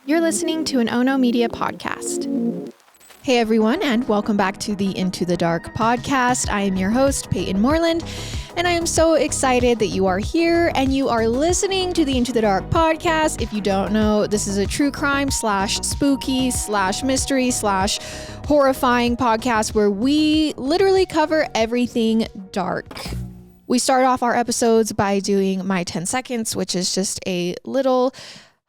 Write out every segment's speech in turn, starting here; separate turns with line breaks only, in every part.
You're listening to an Ono Media podcast. Hey everyone, and welcome back to the Into the Dark podcast. I am your host, Payton Moreland, and I am so excited that you are here and you are listening to the Into the Dark podcast. If you don't know, this is a true crime / spooky / mystery / horrifying podcast where we literally cover everything dark. We start off our episodes by doing my 10 seconds, which is just a little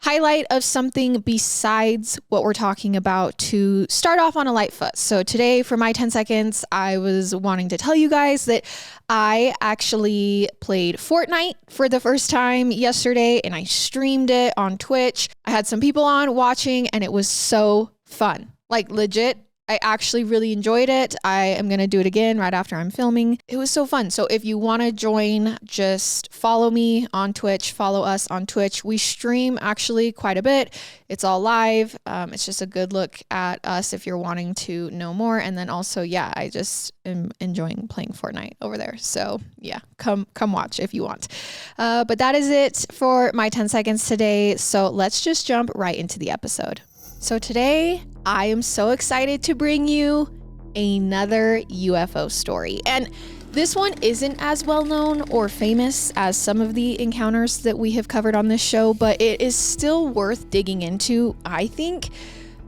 highlight of something besides what we're talking about to start off on a light foot. So today for my 10 seconds, I was wanting to tell you guys that I actually played Fortnite for the first time yesterday and I streamed it on Twitch. I had some people on watching and it was so fun. Like legit. I actually really enjoyed it. I am going to do it again right after I'm filming. It was so fun. So if you want to join, just follow me on Twitch, follow us on Twitch. We stream actually quite a bit. It's all live. It's just a good look at us if you're wanting to know more. And then also, I just am enjoying playing Fortnite over there. So come watch if you want. But that is it for my 10 seconds today. So let's just jump right into the episode. So today, I am so excited to bring you another UFO story. And this one isn't as well known or famous as some of the encounters that we have covered on this show, but it is still worth digging into, I think,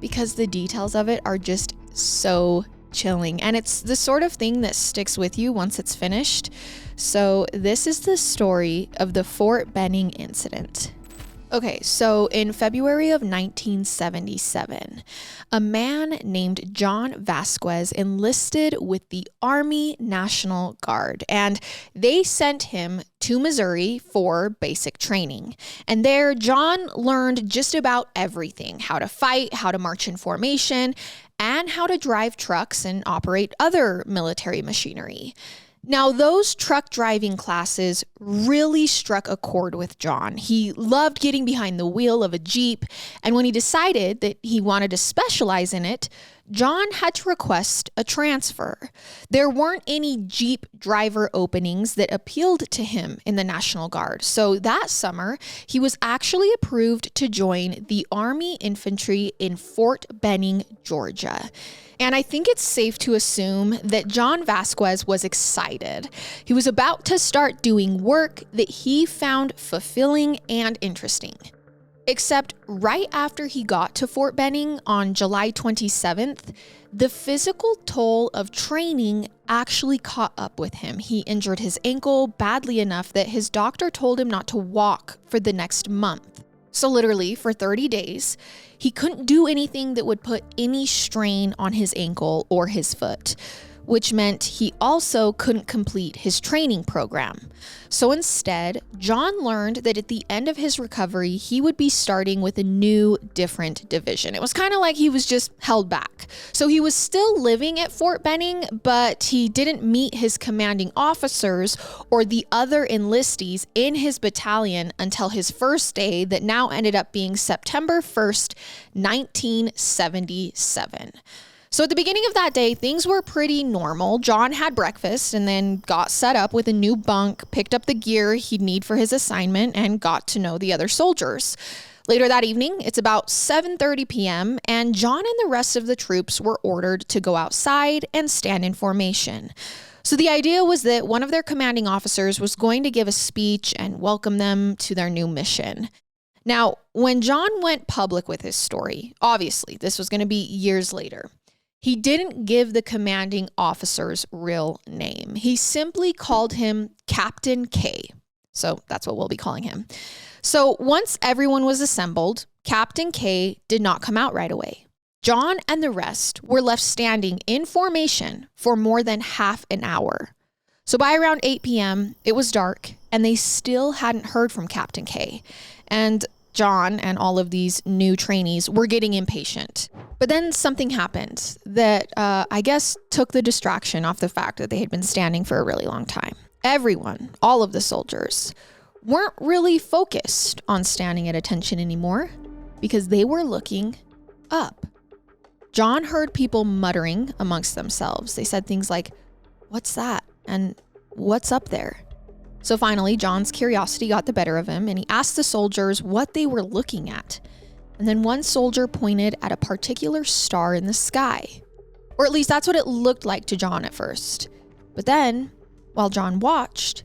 because the details of it are just so chilling. And it's the sort of thing that sticks with you once it's finished. So this is the story of the Fort Benning incident. Okay, so in February of 1977, a man named John Vasquez enlisted with the Army National Guard, and they sent him to Missouri for basic training. And there, John learned just about everything: how to fight, how to march in formation, and how to drive trucks and operate other military machinery. Now, those truck driving classes really struck a chord with John. He loved getting behind the wheel of a Jeep, and when he decided that he wanted to specialize in it, John had to request a transfer. There weren't any Jeep driver openings that appealed to him in the National Guard, so that summer, he was actually approved to join the Army Infantry in Fort Benning, Georgia. And I think it's safe to assume that John Vasquez was excited. He was about to start doing work that he found fulfilling and interesting. Except right after he got to Fort Benning on July 27th, the physical toll of training actually caught up with him. He injured his ankle badly enough that his doctor told him not to walk for the next month. So literally for 30 days, he couldn't do anything that would put any strain on his ankle or his foot, which meant he also couldn't complete his training program. So instead, John learned that at the end of his recovery, he would be starting with a new, different division. It was kind of like he was just held back. So he was still living at Fort Benning, but he didn't meet his commanding officers or the other enlistees in his battalion until his first day that now ended up being September 1st, 1977. So at the beginning of that day, things were pretty normal. John had breakfast and then got set up with a new bunk, picked up the gear he'd need for his assignment, and got to know the other soldiers. Later that evening, it's about 7:30 p.m., and John and the rest of the troops were ordered to go outside and stand in formation. So the idea was that one of their commanding officers was going to give a speech and welcome them to their new mission. Now, when John went public with his story, obviously this was going to be years later, he didn't give the commanding officer's real name. He simply called him Captain K. So that's what we'll be calling him. So once everyone was assembled, Captain K did not come out right away. John and the rest were left standing in formation for more than half an hour. So by around 8 p.m., it was dark and they still hadn't heard from Captain K. And John and all of these new trainees were getting impatient. But then something happened that I guess took the distraction off the fact that they had been standing for a really long time. Everyone, all of the soldiers, weren't really focused on standing at attention anymore because they were looking up. John heard people muttering amongst themselves. They said things like, "What's that?" and "What's up there?" So finally, John's curiosity got the better of him, and he asked the soldiers what they were looking at. And then one soldier pointed at a particular star in the sky. Or at least that's what it looked like to John at first. But then, while John watched,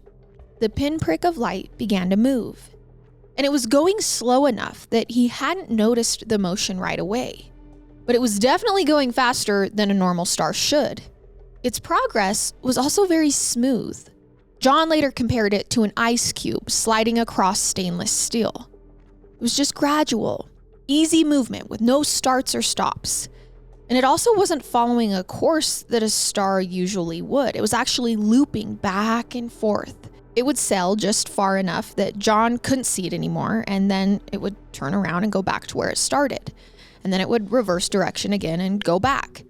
the pinprick of light began to move. And it was going slow enough that he hadn't noticed the motion right away. But it was definitely going faster than a normal star should. Its progress was also very smooth. John later compared it to an ice cube sliding across stainless steel. It was just gradual, easy movement with no starts or stops. And it also wasn't following a course that a star usually would. It was actually looping back and forth. It would sail just far enough that John couldn't see it anymore, and then it would turn around and go back to where it started. And then it would reverse direction again and go back.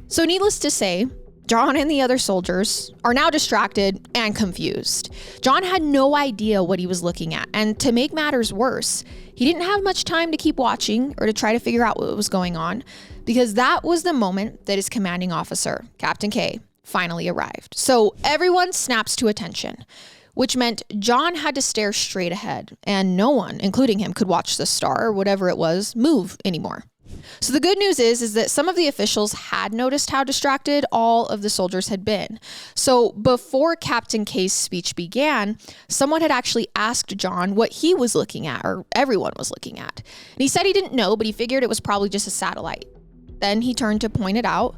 So needless to say, John and the other soldiers are now distracted and confused. John had no idea what he was looking at, and to make matters worse, he didn't have much time to keep watching or to try to figure out what was going on, because that was the moment that his commanding officer, Captain K, finally arrived. So everyone snaps to attention, which meant John had to stare straight ahead, and no one, including him, could watch the star or whatever it was move anymore. So the good news is that some of the officials had noticed how distracted all of the soldiers had been. So before Captain K's speech began, someone had actually asked John what he was looking at, or everyone was looking at. And he said he didn't know, but he figured it was probably just a satellite. Then he turned to point it out,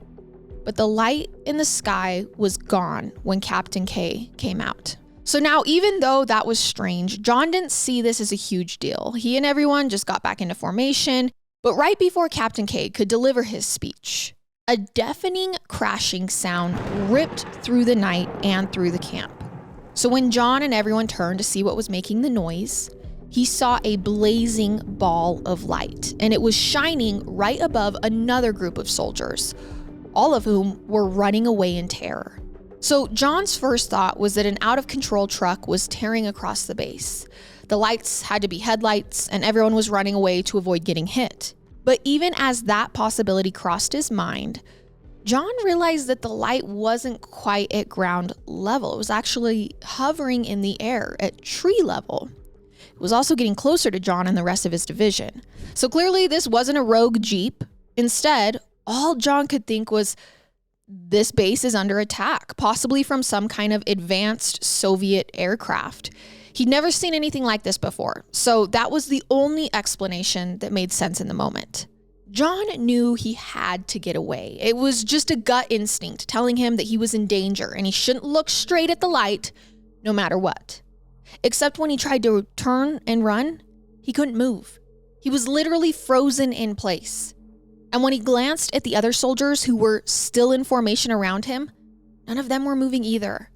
but the light in the sky was gone when Captain K came out. So now, even though that was strange, John didn't see this as a huge deal. He and everyone just got back into formation. But right before Captain K could deliver his speech, a deafening crashing sound ripped through the night and through the camp. So when John and everyone turned to see what was making the noise, he saw a blazing ball of light, and it was shining right above another group of soldiers, all of whom were running away in terror. So John's first thought was that an out-of-control truck was tearing across the base. The lights had to be headlights, and everyone was running away to avoid getting hit. But even as that possibility crossed his mind, John realized that the light wasn't quite at ground level. It was actually hovering in the air at tree level. It was also getting closer to John and the rest of his division. So clearly this wasn't a rogue jeep. Instead, all John could think was, this base is under attack, possibly from some kind of advanced Soviet aircraft. He'd never seen anything like this before, so that was the only explanation that made sense in the moment. John knew he had to get away. It was just a gut instinct telling him that he was in danger and he shouldn't look straight at the light no matter what. Except when he tried to turn and run, he couldn't move. He was literally frozen in place. And when he glanced at the other soldiers who were still in formation around him, none of them were moving either.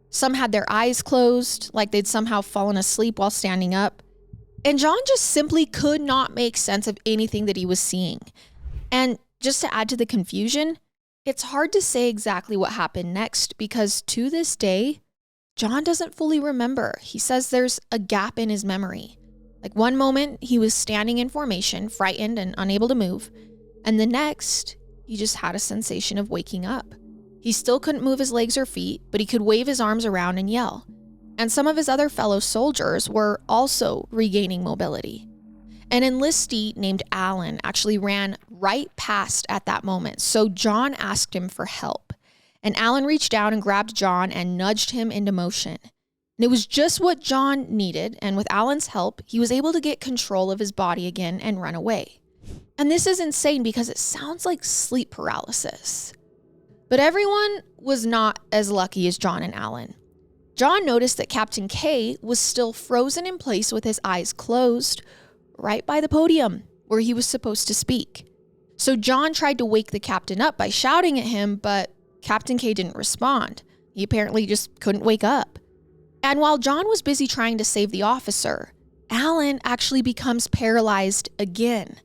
Some had their eyes closed, like they'd somehow fallen asleep while standing up. And John just simply could not make sense of anything that he was seeing. And just to add to the confusion, it's hard to say exactly what happened next because to this day, John doesn't fully remember. He says there's a gap in his memory. Like one moment, he was standing in formation, frightened and unable to move. And the next, he just had a sensation of waking up. He still couldn't move his legs or feet, but he could wave his arms around and yell. And some of his other fellow soldiers were also regaining mobility. An enlistee named Alan actually ran right past at that moment, so John asked him for help. And Alan reached down and grabbed John and nudged him into motion. And it was just what John needed, and with Alan's help, he was able to get control of his body again and run away. And this is insane because it sounds like sleep paralysis. But everyone was not as lucky as John and Alan. John noticed that Captain K was still frozen in place with his eyes closed, right by the podium where he was supposed to speak. So John tried to wake the captain up by shouting at him, but Captain K didn't respond. He apparently just couldn't wake up. And while John was busy trying to save the officer, Alan actually becomes paralyzed again.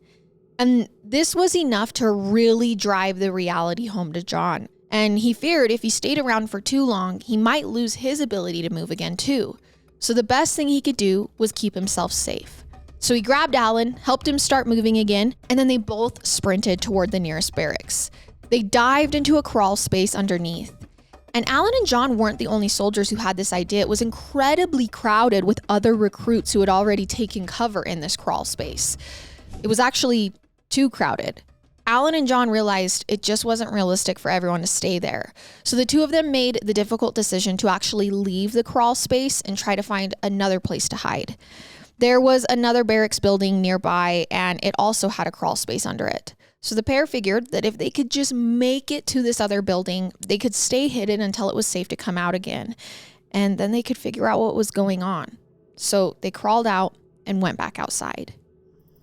And this was enough to really drive the reality home to John. And he feared if he stayed around for too long, he might lose his ability to move again too. So the best thing he could do was keep himself safe. So he grabbed Alan, helped him start moving again, and then they both sprinted toward the nearest barracks. They dived into a crawl space underneath. And Alan and John weren't the only soldiers who had this idea. It was incredibly crowded with other recruits who had already taken cover in this crawl space. It was actually too crowded. Alan and John realized it just wasn't realistic for everyone to stay there. So the two of them made the difficult decision to actually leave the crawl space and try to find another place to hide. There was another barracks building nearby, and it also had a crawl space under it. So the pair figured that if they could just make it to this other building, they could stay hidden until it was safe to come out again. And then they could figure out what was going on. So they crawled out and went back outside.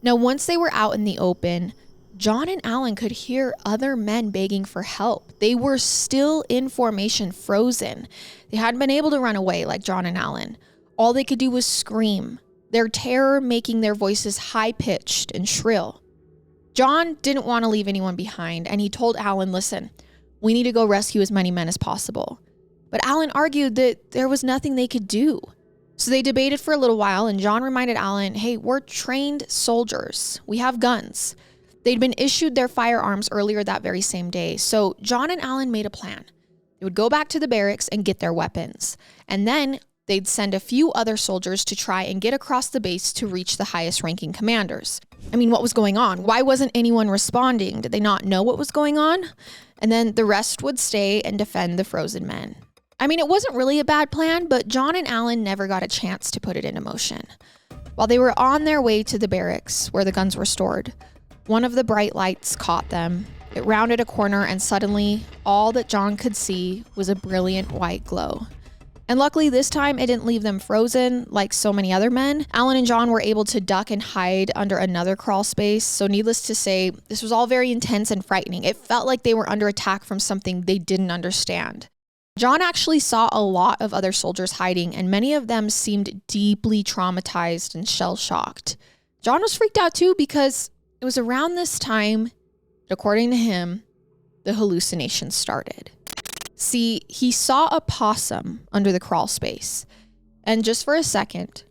Now, once they were out in the open, John and Alan could hear other men begging for help. They were still in formation, frozen. They hadn't been able to run away like John and Alan. All they could do was scream, their terror making their voices high-pitched and shrill. John didn't want to leave anyone behind, and he told Alan, listen, we need to go rescue as many men as possible. But Alan argued that there was nothing they could do. So they debated for a little while, and John reminded Alan, hey, we're trained soldiers. We have guns. They'd been issued their firearms earlier that very same day. So John and Alan made a plan. They would go back to the barracks and get their weapons. And then they'd send a few other soldiers to try and get across the base to reach the highest ranking commanders. I mean, what was going on? Why wasn't anyone responding? Did they not know what was going on? And then the rest would stay and defend the frozen men. I mean, it wasn't really a bad plan, but John and Alan never got a chance to put it into motion. While they were on their way to the barracks where the guns were stored, one of the bright lights caught them. It rounded a corner, and suddenly all that John could see was a brilliant white glow. And luckily this time it didn't leave them frozen like so many other men. Alan and John were able to duck and hide under another crawl space. So needless to say, this was all very intense and frightening. It felt like they were under attack from something they didn't understand. John actually saw a lot of other soldiers hiding, and many of them seemed deeply traumatized and shell-shocked. John was freaked out too because it was around this time, according to him, the hallucinations started. See, he saw a possum under the crawl space, and just for a second,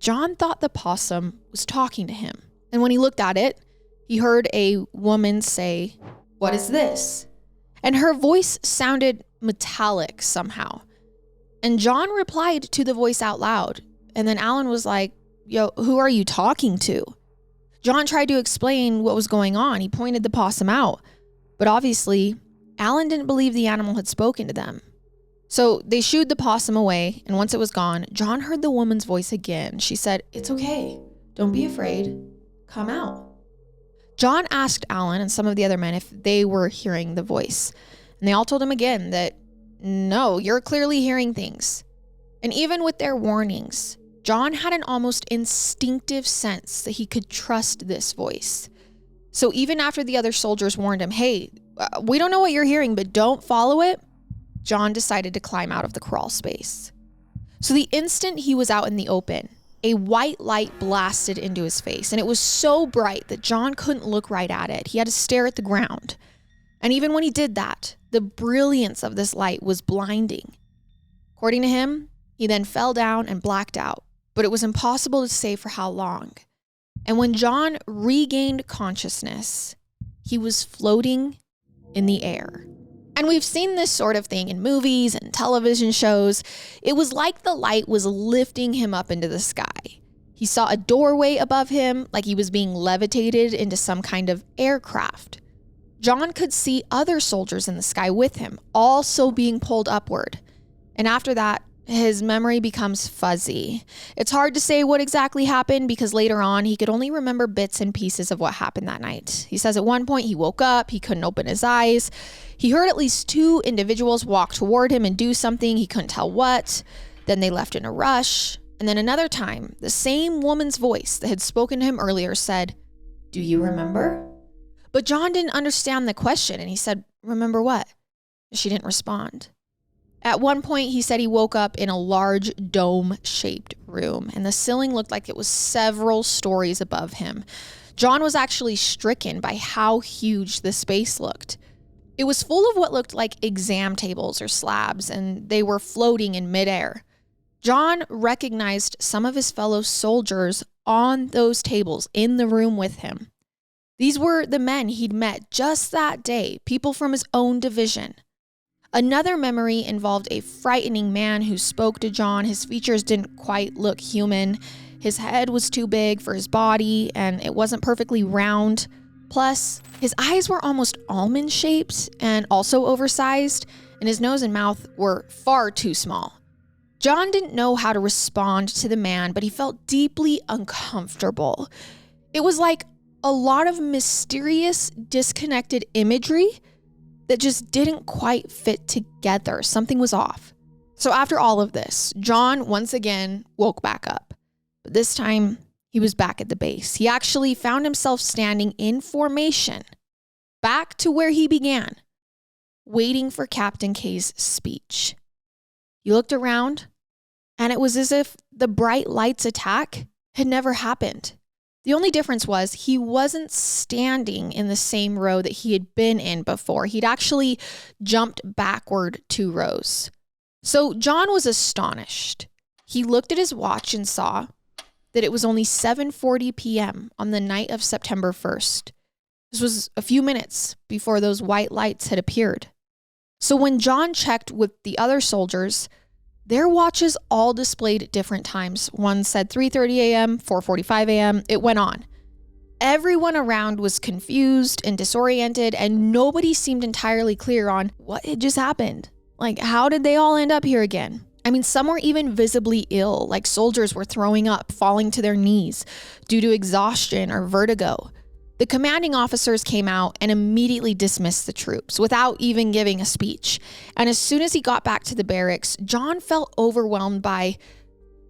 John thought the possum was talking to him. And when he looked at it, he heard a woman say, "What is this?" And her voice sounded metallic somehow. And John replied to the voice out loud. And then Alan was like, "Yo, who are you talking to?" John tried to explain what was going on. He pointed the possum out. But obviously, Alan didn't believe the animal had spoken to them. So they shooed the possum away, and once it was gone, John heard the woman's voice again. She said, "It's okay. Don't be afraid. Come out." John asked Alan and some of the other men if they were hearing the voice. And they all told him again that, no, you're clearly hearing things. And even with their warnings, John had an almost instinctive sense that he could trust this voice. So even after the other soldiers warned him, hey, we don't know what you're hearing, but don't follow it, John decided to climb out of the crawl space. So the instant he was out in the open, a white light blasted into his face, and it was so bright that John couldn't look right at it. He had to stare at the ground. And even when he did that, the brilliance of this light was blinding. According to him, he then fell down and blacked out, but it was impossible to say for how long. And when John regained consciousness, he was floating in the air. And we've seen this sort of thing in movies and television shows. It was like the light was lifting him up into the sky. He saw a doorway above him, like he was being levitated into some kind of aircraft. John could see other soldiers in the sky with him, also being pulled upward. And after that, his memory becomes fuzzy. It's hard to say what exactly happened because later on, he could only remember bits and pieces of what happened that night. He says at one point he woke up, he couldn't open his eyes. He heard at least 2 individuals walk toward him and do something, he couldn't tell what. Then they left in a rush. And then another time, the same woman's voice that had spoken to him earlier said, "Do you remember?" But John didn't understand the question and he said, "Remember what?" She didn't respond. At one point, he said he woke up in a large dome-shaped room, and the ceiling looked like it was several stories above him. John was actually stricken by how huge the space looked. It was full of what looked like exam tables or slabs, and they were floating in midair. John recognized some of his fellow soldiers on those tables in the room with him. These were the men he'd met just that day, people from his own division. Another memory involved a frightening man who spoke to John. His features didn't quite look human. His head was too big for his body, and it wasn't perfectly round. Plus, his eyes were almost almond-shaped and also oversized, and his nose and mouth were far too small. John didn't know how to respond to the man, but he felt deeply uncomfortable. It was like a lot of mysterious, disconnected imagery that just didn't quite fit together. Something was off. So after all of this, John once again woke back up. But this time, he was back at the base. He actually found himself standing in formation, back to where he began, waiting for Captain K's speech. He looked around, and it was as if the bright lights attack had never happened. The only difference was he wasn't standing in the same row that he had been in before. He'd actually jumped backward 2 rows. So John was astonished. He looked at his watch and saw that it was only 7:40 p.m. on the night of September 1st. This was a few minutes before those white lights had appeared. So when John checked with the other soldiers, their watches all displayed at different times. One said 3:30 a.m., 4:45 a.m. It went on. Everyone around was confused and disoriented, and nobody seemed entirely clear on what had just happened. Like, how did they all end up here again? I mean, some were even visibly ill, like soldiers were throwing up, falling to their knees due to exhaustion or vertigo. The commanding officers came out and immediately dismissed the troops without even giving a speech. And as soon as he got back to the barracks, John felt overwhelmed by,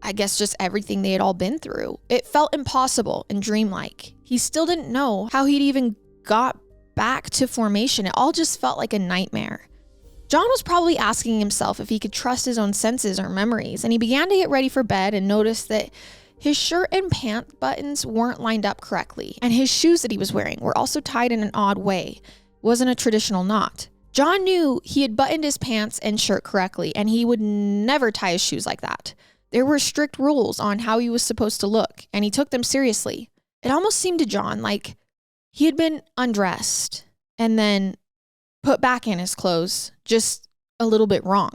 I guess, just everything they had all been through. It felt impossible and dreamlike. He still didn't know how he'd even got back to formation. It all just felt like a nightmare. John was probably asking himself if he could trust his own senses or memories, and he began to get ready for bed and noticed that his shirt and pant buttons weren't lined up correctly, and his shoes that he was wearing were also tied in an odd way. It wasn't a traditional knot. John knew he had buttoned his pants and shirt correctly, and he would never tie his shoes like that. There were strict rules on how he was supposed to look, and he took them seriously. It almost seemed to John like he had been undressed and then put back in his clothes, just a little bit wrong.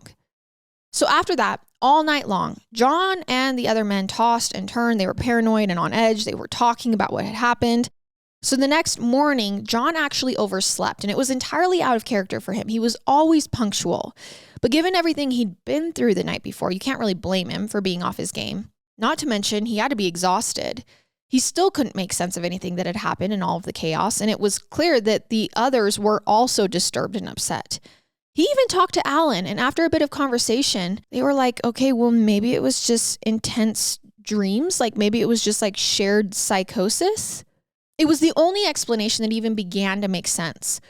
So after that, all night long, John and the other men tossed and turned. They were paranoid and on edge. They were talking about what had happened. So the next morning, John actually overslept, and it was entirely out of character for him. He was always punctual. But given everything he'd been through the night before, you can't really blame him for being off his game. Not to mention, he had to be exhausted. He still couldn't make sense of anything that had happened in all of the chaos, and it was clear that the others were also disturbed and upset. He even talked to Alan, and after a bit of conversation, they were like, okay, well, maybe it was just intense dreams. Like maybe it was just like shared psychosis. It was the only explanation that even began to make sense.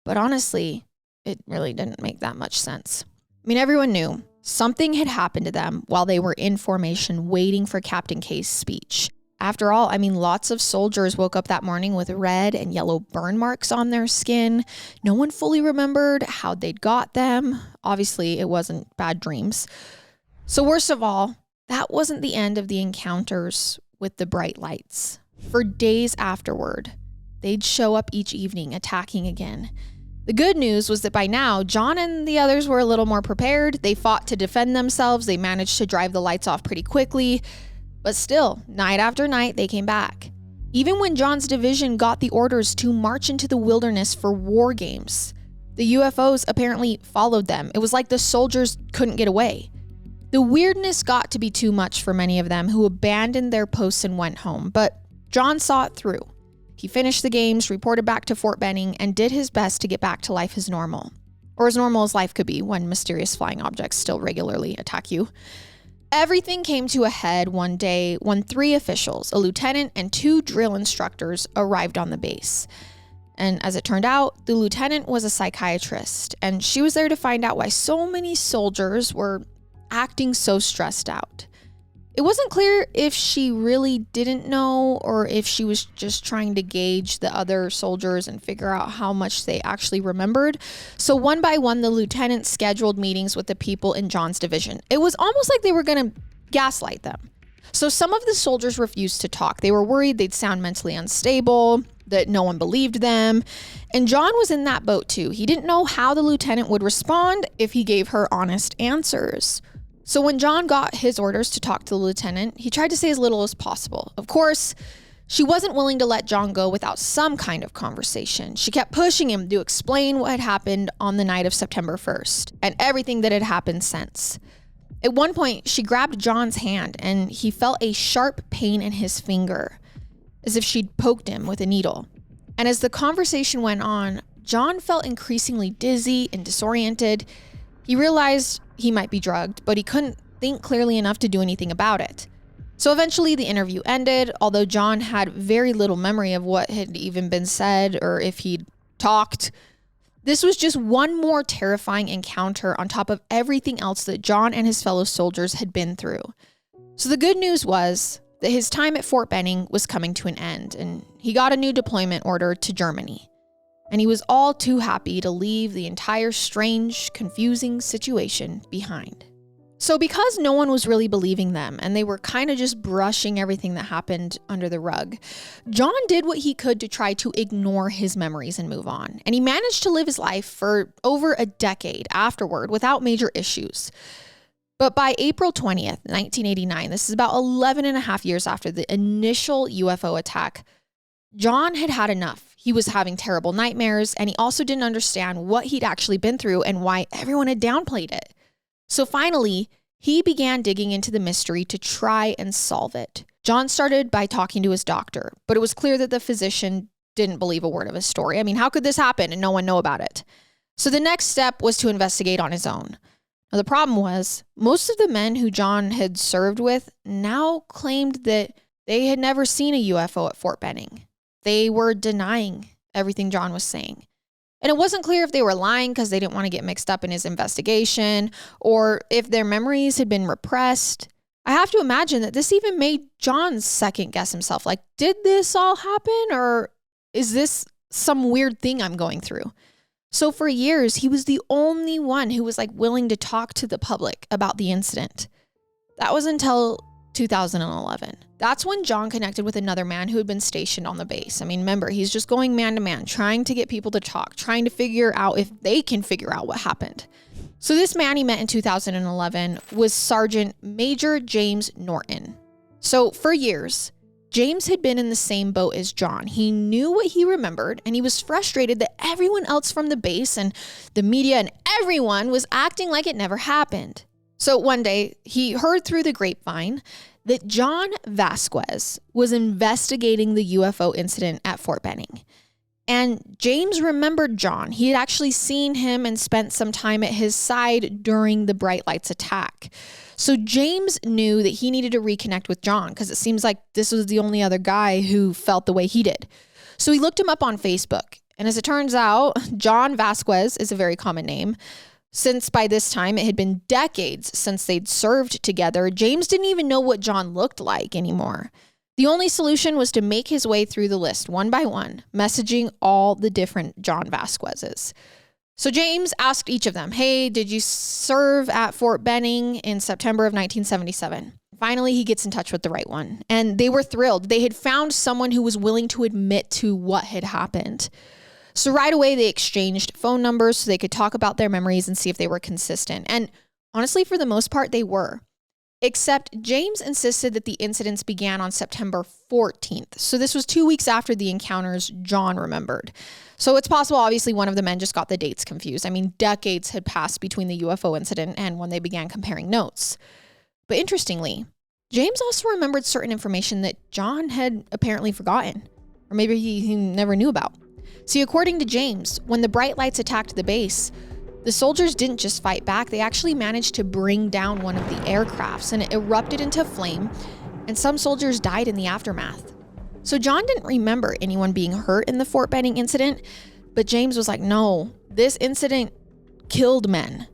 But honestly, it really didn't make that much sense. I mean, everyone knew something had happened to them while they were in formation waiting for Captain K's speech. After all, I mean, lots of soldiers woke up that morning with red and yellow burn marks on their skin. No one fully remembered how they'd got them. Obviously, it wasn't bad dreams. So worst of all, that wasn't the end of the encounters with the bright lights. For days afterward, they'd show up each evening attacking again. The good news was that by now, John and the others were a little more prepared. They fought to defend themselves. They managed to drive the lights off pretty quickly. But still, night after night, they came back. Even when John's division got the orders to march into the wilderness for war games, the UFOs apparently followed them. It was like the soldiers couldn't get away. The weirdness got to be too much for many of them, who abandoned their posts and went home. But John saw it through. He finished the games, reported back to Fort Benning, and did his best to get back to life as normal. Or as normal as life could be when mysterious flying objects still regularly attack you. Everything came to a head one day when 3 officials, a lieutenant and 2 drill instructors, arrived on the base. And as it turned out, the lieutenant was a psychiatrist, and she was there to find out why so many soldiers were acting so stressed out. It wasn't clear if she really didn't know or if she was just trying to gauge the other soldiers and figure out how much they actually remembered. So one by one, the lieutenant scheduled meetings with the people in John's division. It was almost like they were going to gaslight them. So some of the soldiers refused to talk. They were worried they'd sound mentally unstable, that no one believed them. And John was in that boat too. He didn't know how the lieutenant would respond if he gave her honest answers. So when John got his orders to talk to the lieutenant, he tried to say as little as possible. Of course, she wasn't willing to let John go without some kind of conversation. She kept pushing him to explain what had happened on the night of September 1st and everything that had happened since. At one point, she grabbed John's hand and he felt a sharp pain in his finger, as if she'd poked him with a needle. And as the conversation went on, John felt increasingly dizzy and disoriented. He realized he might be drugged, but he couldn't think clearly enough to do anything about it. So eventually the interview ended, although John had very little memory of what had even been said or if he'd talked. This was just one more terrifying encounter on top of everything else that John and his fellow soldiers had been through. So the good news was that his time at Fort Benning was coming to an end, and he got a new deployment order to Germany. And he was all too happy to leave the entire strange, confusing situation behind. So because no one was really believing them and they were kind of just brushing everything that happened under the rug, John did what he could to try to ignore his memories and move on. And he managed to live his life for over a decade afterward without major issues. But by April 20th, 1989, this is about 11 and a half years after the initial UFO attack, John had had enough. He was having terrible nightmares, and he also didn't understand what he'd actually been through and why everyone had downplayed it. So finally, he began digging into the mystery to try and solve it. John started by talking to his doctor, but it was clear that the physician didn't believe a word of his story. I mean, how could this happen and no one know about it? So the next step was to investigate on his own. Now, the problem was, most of the men who John had served with now claimed that they had never seen a UFO at Fort Benning. They were denying everything John was saying. And it wasn't clear if they were lying because they didn't want to get mixed up in his investigation or if their memories had been repressed. I have to imagine that this even made John second guess himself. Like, did this all happen or is this some weird thing I'm going through? So for years, he was the only one who was willing to talk to the public about the incident. That was until 2011. That's when John connected with another man who had been stationed on the base. I mean, remember, he's just going man to man, trying to get people to talk, trying to figure out if they can figure out what happened. So this man he met in 2011 was Sergeant Major James Norton. So for years, James had been in the same boat as John. He knew what he remembered, and he was frustrated that everyone else from the base and the media and everyone was acting like it never happened. So one day, he heard through the grapevine that John Vasquez was investigating the UFO incident at Fort Benning. And James remembered John. He had actually seen him and spent some time at his side during the Bright Lights attack. So James knew that he needed to reconnect with John because it seems like this was the only other guy who felt the way he did. So he looked him up on Facebook. And as it turns out, John Vasquez is a very common name. Since by this time it had been decades since they'd served together, James didn't even know what John looked like anymore. The only solution was to make his way through the list one by one, messaging all the different John Vasquezes. So James asked each of them, hey, did you serve at Fort Benning in September of 1977? Finally, he gets in touch with the right one, and they were thrilled. They had found someone who was willing to admit to what had happened. So right away, they exchanged phone numbers so they could talk about their memories and see if they were consistent. And honestly, for the most part, they were. Except James insisted that the incidents began on September 14th. So this was 2 weeks after the encounters John remembered. So it's possible, obviously, one of the men just got the dates confused. I mean, decades had passed between the UFO incident and when they began comparing notes. But interestingly, James also remembered certain information that John had apparently forgotten, or maybe he never knew about. See, according to James, when the Bright Lights attacked the base, the soldiers didn't just fight back, they actually managed to bring down one of the aircrafts and it erupted into flame, and some soldiers died in the aftermath. So John didn't remember anyone being hurt in the Fort Benning incident, but James was like, no, this incident killed men.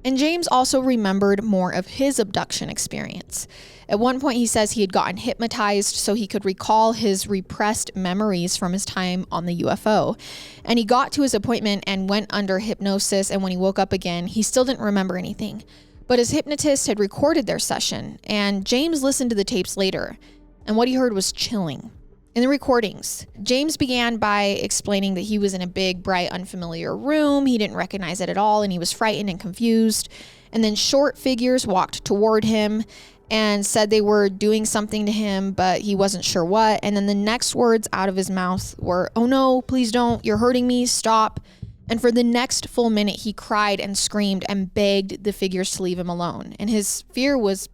And James also remembered more of his abduction experience. At one point, he says he had gotten hypnotized so he could recall his repressed memories from his time on the UFO. And he got to his appointment and went under hypnosis, and when he woke up again, he still didn't remember anything. But his hypnotist had recorded their session, and James listened to the tapes later, and what he heard was chilling. In the recordings, James began by explaining that he was in a big, bright, unfamiliar room. He didn't recognize it at all, and he was frightened and confused. And then short figures walked toward him and said they were doing something to him, but he wasn't sure what. And then the next words out of his mouth were, "Oh no, please don't. You're hurting me. Stop." And for the next full minute, he cried and screamed and begged the figures to leave him alone. And his fear was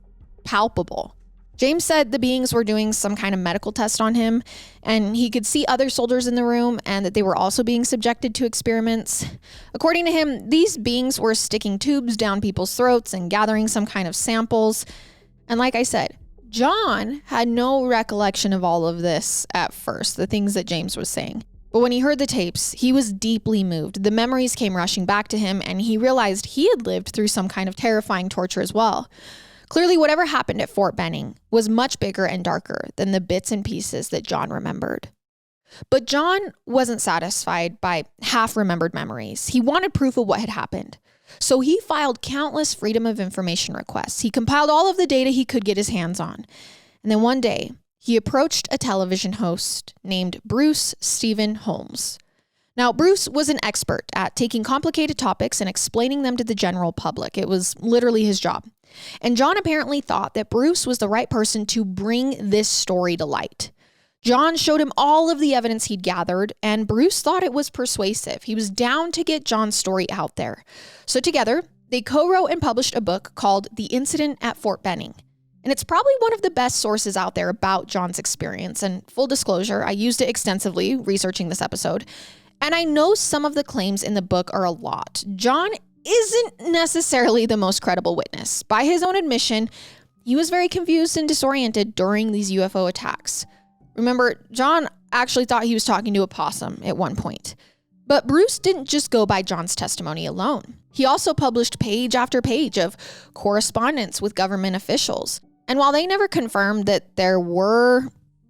palpable. James said the beings were doing some kind of medical test on him, and he could see other soldiers in the room and that they were also being subjected to experiments. According to him, these beings were sticking tubes down people's throats and gathering some kind of samples. And like I said, John had no recollection of all of this at first, the things that James was saying. But when he heard the tapes, he was deeply moved. The memories came rushing back to him, and he realized he had lived through some kind of terrifying torture as well. Clearly, whatever happened at Fort Benning was much bigger and darker than the bits and pieces that John remembered. But John wasn't satisfied by half-remembered memories. He wanted proof of what had happened. So he filed countless Freedom of Information requests. He compiled all of the data he could get his hands on. And then one day, he approached a television host named Bruce Stephen Holms. Now, Bruce was an expert at taking complicated topics and explaining them to the general public. It was literally his job. And John apparently thought that Bruce was the right person to bring this story to light. John showed him all of the evidence he'd gathered, and Bruce thought it was persuasive. He was down to get John's story out there. So together, they co-wrote and published a book called The Incident at Fort Benning. And it's probably one of the best sources out there about John's experience. And full disclosure, I used it extensively researching this episode. And I know some of the claims in the book are a lot. John isn't necessarily the most credible witness. By his own admission, he was very confused and disoriented during these UFO attacks. Remember, John actually thought he was talking to a possum at one point. But Bruce didn't just go by John's testimony alone. He also published page after page of correspondence with government officials. And while they never confirmed that there were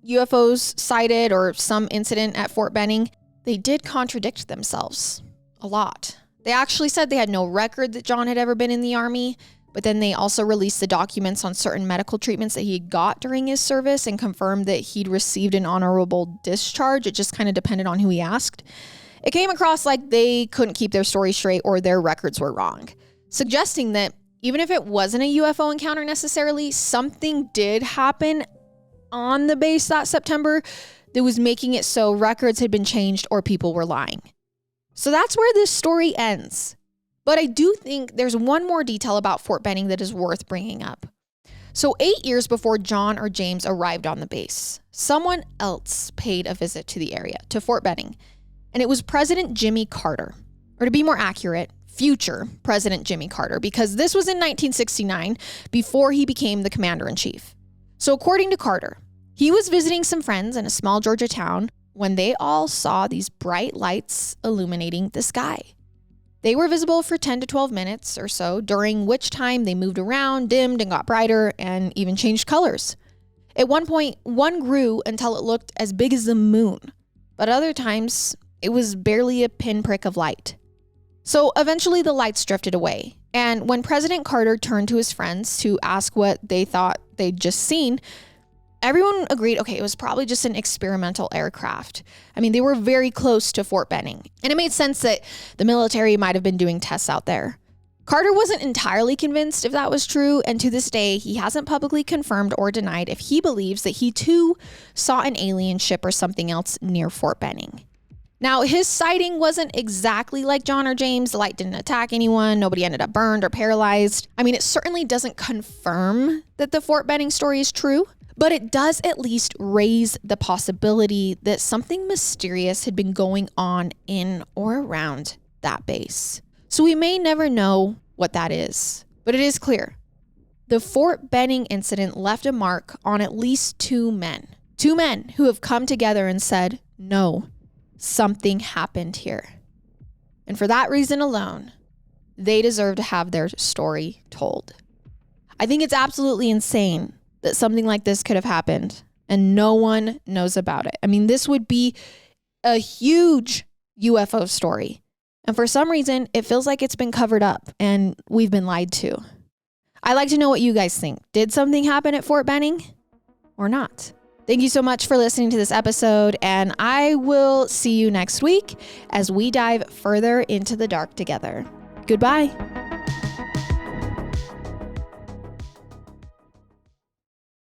UFOs sighted or some incident at Fort Benning, they did contradict themselves a lot. They actually said they had no record that John had ever been in the Army, but then they also released the documents on certain medical treatments that he got during his service and confirmed that he'd received an honorable discharge. It just kind of depended on who he asked. It came across like they couldn't keep their story straight or their records were wrong, suggesting that even if it wasn't a UFO encounter necessarily, something did happen on the base that September that was making it so records had been changed or people were lying. So that's where this story ends. But I do think there's one more detail about Fort Benning that is worth bringing up. So 8 years before John or James arrived on the base, someone else paid a visit to the area, to Fort Benning. And it was President Jimmy Carter, or to be more accurate, future President Jimmy Carter, because this was in 1969 before he became the commander-in-chief. So according to Carter, he was visiting some friends in a small Georgia town when they all saw these bright lights illuminating the sky. They were visible for 10 to 12 minutes or so, during which time they moved around, dimmed, and got brighter, and even changed colors. At one point, one grew until it looked as big as the moon, but other times it was barely a pinprick of light. So eventually the lights drifted away, and when President Carter turned to his friends to ask what they thought they'd just seen, everyone agreed, okay, it was probably just an experimental aircraft. I mean, they were very close to Fort Benning, and it made sense that the military might have been doing tests out there. Carter wasn't entirely convinced if that was true, and to this day, he hasn't publicly confirmed or denied if he believes that he too saw an alien ship or something else near Fort Benning. Now, his sighting wasn't exactly like John or James. The light didn't attack anyone. Nobody ended up burned or paralyzed. I mean, it certainly doesn't confirm that the Fort Benning story is true, but it does at least raise the possibility that something mysterious had been going on in or around that base. So we may never know what that is, but it is clear. The Fort Benning incident left a mark on at least two men who have come together and said, no, something happened here. And for that reason alone, they deserve to have their story told. I think it's absolutely insane that something like this could have happened and no one knows about it. I mean, this would be a huge UFO story. And for some reason, it feels like it's been covered up and we've been lied to. I'd like to know what you guys think. Did something happen at Fort Benning or not? Thank you so much for listening to this episode, and I will see you next week as we dive further into the dark together. Goodbye.